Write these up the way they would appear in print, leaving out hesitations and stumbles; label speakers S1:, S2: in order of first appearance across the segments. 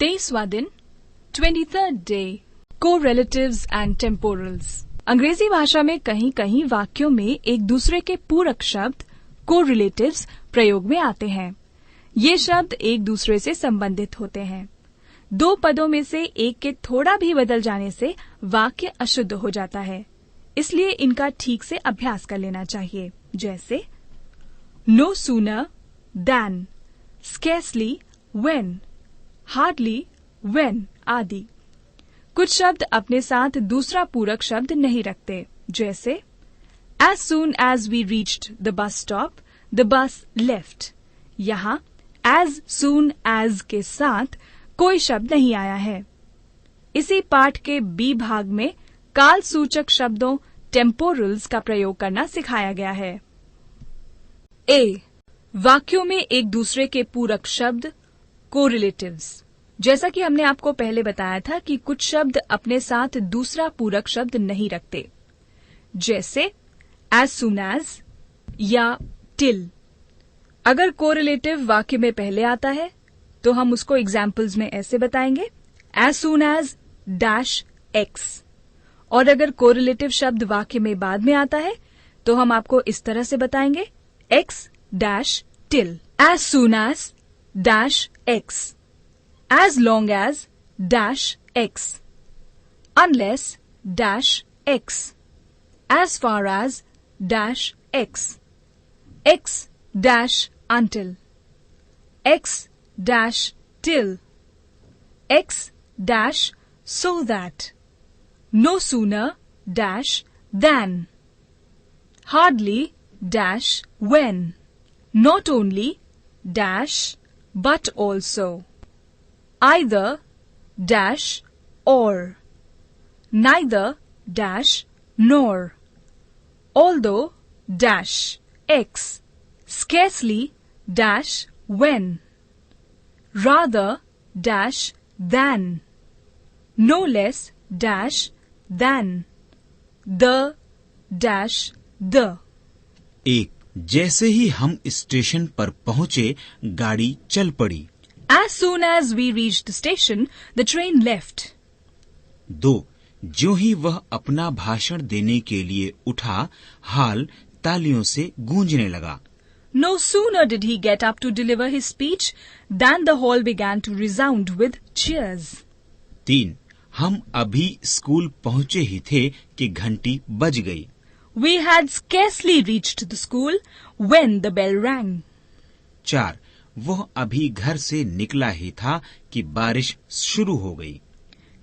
S1: 23वां दिन, 23rd day, कोरिलेटिव्स and टेम्पोरल्स। अंग्रेजी भाषा में कहीं कहीं वाक्यों में एक दूसरे के पूरक शब्द कोरिलेटिव्स प्रयोग में आते हैं। ये शब्द एक दूसरे से संबंधित होते हैं। दो पदों में से एक के थोड़ा भी बदल जाने से वाक्य अशुद्ध हो जाता है, इसलिए इनका ठीक से अभ्यास कर लेना चाहिए। जैसे no sooner then, scarcely when, hardly when आदि। कुछ शब्द अपने साथ दूसरा पूरक शब्द नहीं रखते, जैसे as soon as we reached the bus stop, the bus left. यहाँ एज सून एज के साथ कोई शब्द नहीं आया है। इसी पाठ के बी भाग में काल सूचक शब्दों टेम्पोरल्स का प्रयोग करना सिखाया गया है। ए, वाक्यों में एक दूसरे के पूरक शब्द कोरिलेटिव्स। जैसा कि हमने आपको पहले बताया था कि कुछ शब्द अपने साथ दूसरा पूरक शब्द नहीं रखते, जैसे एज सून एज या टिल। अगर कोरिलेटिव वाक्य में पहले आता है तो हम उसको एग्जाम्पल्स में ऐसे बताएंगे, as soon as dash X. और अगर कोरिलेटिव शब्द वाक्य में बाद में आता है तो हम आपको इस तरह से बताएंगे, X dash till, as soon as dash X, as long as dash x, unless dash x, as far as dash x, x dash until, x dash till, x dash so that, no sooner dash than, hardly dash when, not only dash but also, either dash or, neither dash nor, although dash x, scarcely dash when, rather dash than, no less dash than, the dash the।
S2: एक, जैसे ही हम station पर पहुंचे गाड़ी चल पड़ी।
S1: As soon as we reached the station, the train left.
S2: 2, जो ही वह अपना भाषण देने के लिए उठा, हाल तालियों से गूंजने लगा।
S1: No sooner did he get up to deliver his speech than the hall began to resound with cheers.
S2: 3, हम अभी स्कूल पहुंचे ही थे कि घंटी बज गई।
S1: We had scarcely reached the school when the bell rang.
S2: 4, वह अभी घर से निकला ही था कि बारिश शुरू हो गई।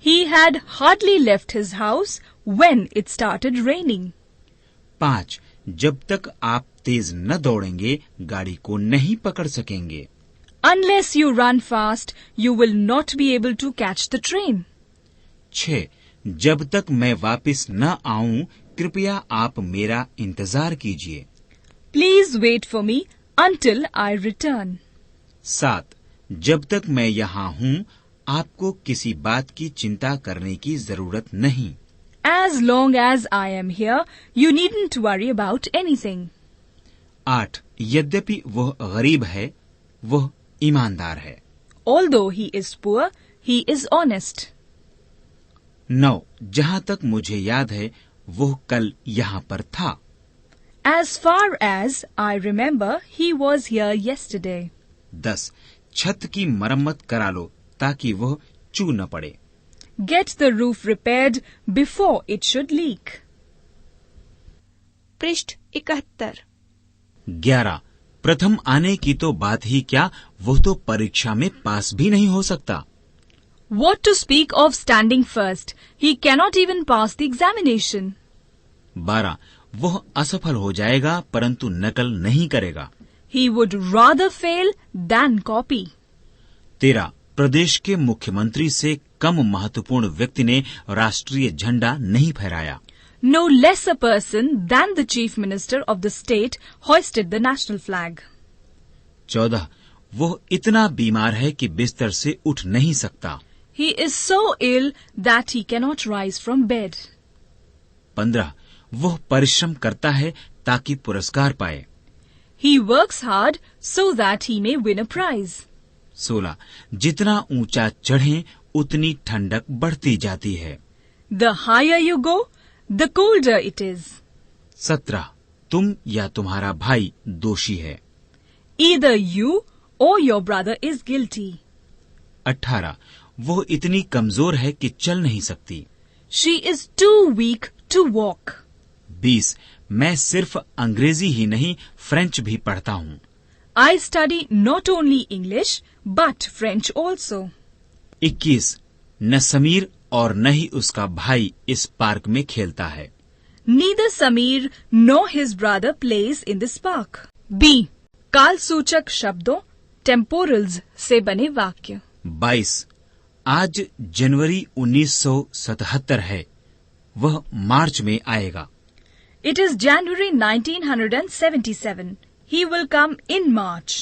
S1: He had hardly left his house when it started raining.
S2: 5, जब तक आप तेज न दौड़ेंगे गाड़ी को नहीं पकड़ सकेंगे।
S1: Unless you run fast, you will not be able to catch the train.
S2: 6, जब तक मैं वापस न आऊं कृपया आप मेरा इंतजार कीजिए।
S1: Please wait for me until I return.
S2: 7, जब तक मैं यहाँ हूँ आपको किसी बात की चिंता करने की जरूरत नहीं।
S1: As long as I am here, you needn't worry about anything.
S2: 8, यद्यपि वह गरीब है, वह ईमानदार है।
S1: Although he is poor, he is honest.
S2: 9, जहाँ तक मुझे याद है वह कल यहाँ पर था।
S1: As far as I remember, he was here yesterday.
S2: 10, छत की मरम्मत करा लो ताकि वह चू न पड़े।
S1: Get the roof repaired before it should leak.
S3: पृष्ठ 71।
S2: 11, प्रथम आने की तो बात ही क्या, वह तो परीक्षा में पास भी नहीं हो सकता।
S1: What to speak of standing first? He cannot even pass the examination.
S2: 12, वह असफल हो जाएगा परंतु नकल नहीं करेगा।
S1: He would rather fail than copy.
S2: 13, प्रदेश के मुख्यमंत्री से कम महत्वपूर्ण व्यक्ति ने राष्ट्रीय झंडा नहीं फहराया।
S1: No less a person than the chief minister of the state hoisted the national flag.
S2: 14, वह इतना बीमार है कि बिस्तर से उठ नहीं सकता।
S1: He is so ill that he cannot rise from bed.
S2: 15, वह परिश्रम करता है ताकि पुरस्कार पाए।
S1: He works hard so that he may win a prize.
S2: 16. जितना ऊंचा चढ़ें उतनी ठंडक बढ़ती जाती है.
S1: The higher you go, the colder it is.
S2: 17. तुम या तुम्हारा भाई दोषी है.
S1: Either you or your brother is guilty.
S2: 18. वो इतनी कमजोर है कि चल नहीं सकती.
S1: She is too weak to walk.
S2: 20. मैं सिर्फ अंग्रेजी ही नहीं फ्रेंच भी पढ़ता हूँ.
S1: I study not only English but French also.
S2: 21. न समीर और न ही उसका भाई इस पार्क में खेलता है.
S1: Neither Samir nor his brother plays in this park. B. कालसूचक शब्दों टेम्पोरल्स से बने वाक्य.
S2: 22. आज जनवरी 1977 है. वह मार्च में आएगा.
S1: It is January 1977. He will come in March.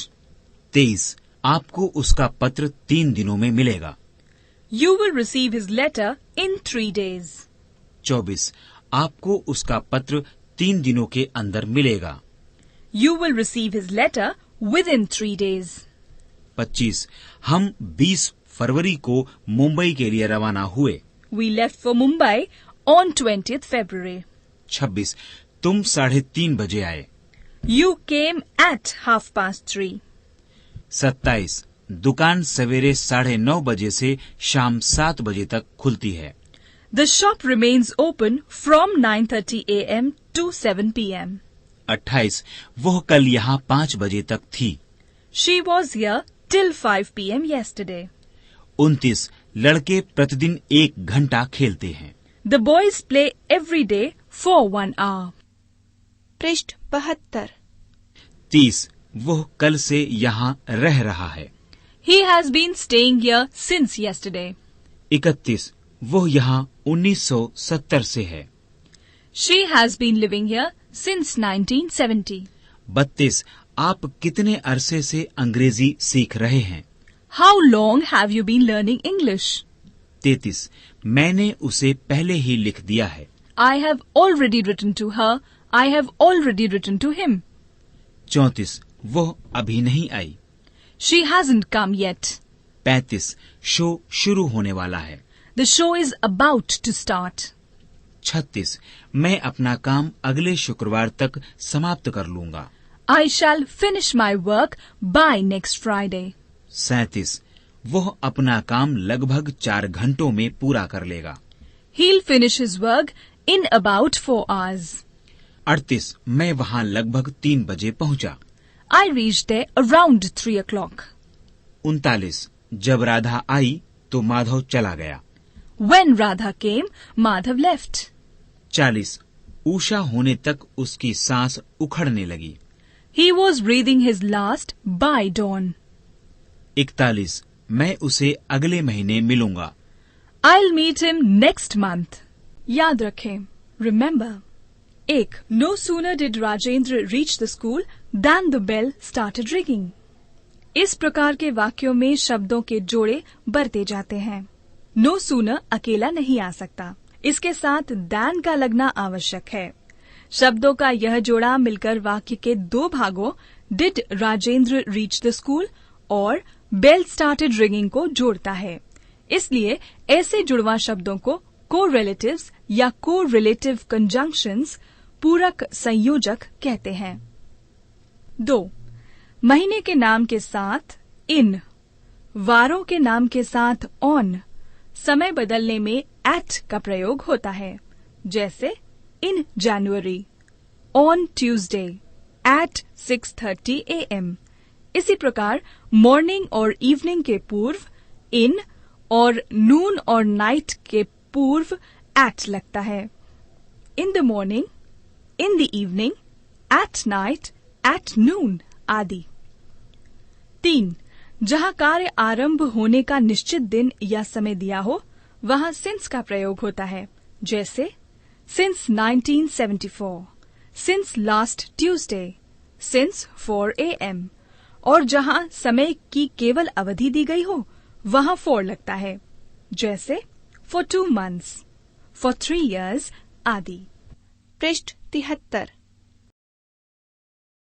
S2: 23. आपको उसका पत्र 3 दिनों में मिलेगा.
S1: You will receive his letter in 3 days.
S2: 24. आपको उसका पत्र 3 दिनों के अंदर मिलेगा.
S1: You will receive his letter within 3 days.
S2: 25. हम 20 फरवरी को मुंबई के लिए रवाना हुए.
S1: We left for Mumbai on 20th February.
S2: 26. तुम 3:30 बजे आए.
S1: You came at 3:30.
S2: 27. दुकान सवेरे 9:30 बजे से शाम 7 बजे तक खुलती है.
S1: The shop remains open from 9:30 a.m. to 7 p.m.
S2: 28. वह कल यहाँ 5 बजे तक थी.
S1: She was here till 5 p.m. yesterday.
S2: 29. लड़के प्रतिदिन 1 घंटा खेलते हैं.
S1: The boys play every day for 1 hour.
S3: पृष्ठ 72.
S2: 30. वह कल से यहाँ रह रहा है.
S1: He has been staying here since yesterday.
S2: 31. वह यहाँ 1970 से है.
S1: She has been living here since 1970.
S2: 32. आप कितने अरसे से अंग्रेजी सीख रहे हैं?
S1: How long have you been learning English?
S2: 33. मैंने उसे पहले ही लिख दिया है.
S1: I have already written to her. I have already written to him.
S2: 34. वह अभी नहीं आई.
S1: She hasn't come yet.
S2: 35. Show शुरू होने वाला है.
S1: The show is about to start.
S2: 36. मैं अपना काम अगले शुक्रवार तक समाप्त कर लूंगा.
S1: I shall finish my work by next Friday.
S2: 37. वह अपना काम लगभग 4 घंटों में पूरा कर लेगा.
S1: He'll finish his work in about 4 hours.
S2: 38. मैं वहाँ लगभग 3 बजे पहुँचा.
S1: I reached there around 3 o'clock.
S2: 39. जब राधा आई तो माधव चला गया.
S1: When Radha came, Madhav left.
S2: 40. Usha होने तक उसकी सांस उखड़ने लगी.
S1: He was breathing his last by dawn.
S2: 41. मैं उसे अगले महीने मिलूंगा.
S1: I'll meet him next month. याद रखें. Remember. 1. No sooner did Rajendra reach the school than the bell started ringing. इस प्रकार के वाक्यों में शब्दों के जोड़े बढ़ते जाते हैं. No sooner अकेला नहीं आ सकता. इसके साथ than का लगना आवश्यक है. शब्दों का यह जोड़ा मिलकर वाक्य के 2 भागों Did Rajendra reach the school और Bell started ringing को जोड़ता है. इसलिए ऐसे जुड़वा शब्दों को co-relatives या co-relative conjunctions पूरक संयोजक कहते हैं. 2. महीने के नाम के साथ in, वारों के नाम के साथ on, समय बदलने में at का प्रयोग होता है. जैसे in January, on Tuesday, at 6:30 a.m. इसी प्रकार मॉर्निंग और इवनिंग के पूर्व in और नून और नाइट के पूर्व at लगता है. In the morning, in the evening, at night, at noon आदि. 3. जहाँ कार्य आरंभ होने का निश्चित दिन या समय दिया हो वहाँ since का प्रयोग होता है. जैसे since 1974, since last Tuesday, since 4 a.m. और जहाँ समय की केवल अवधि दी गई हो वहाँ for लगता है. जैसे for 2 months, for 3 years आदि.
S3: पृष्ठ 73.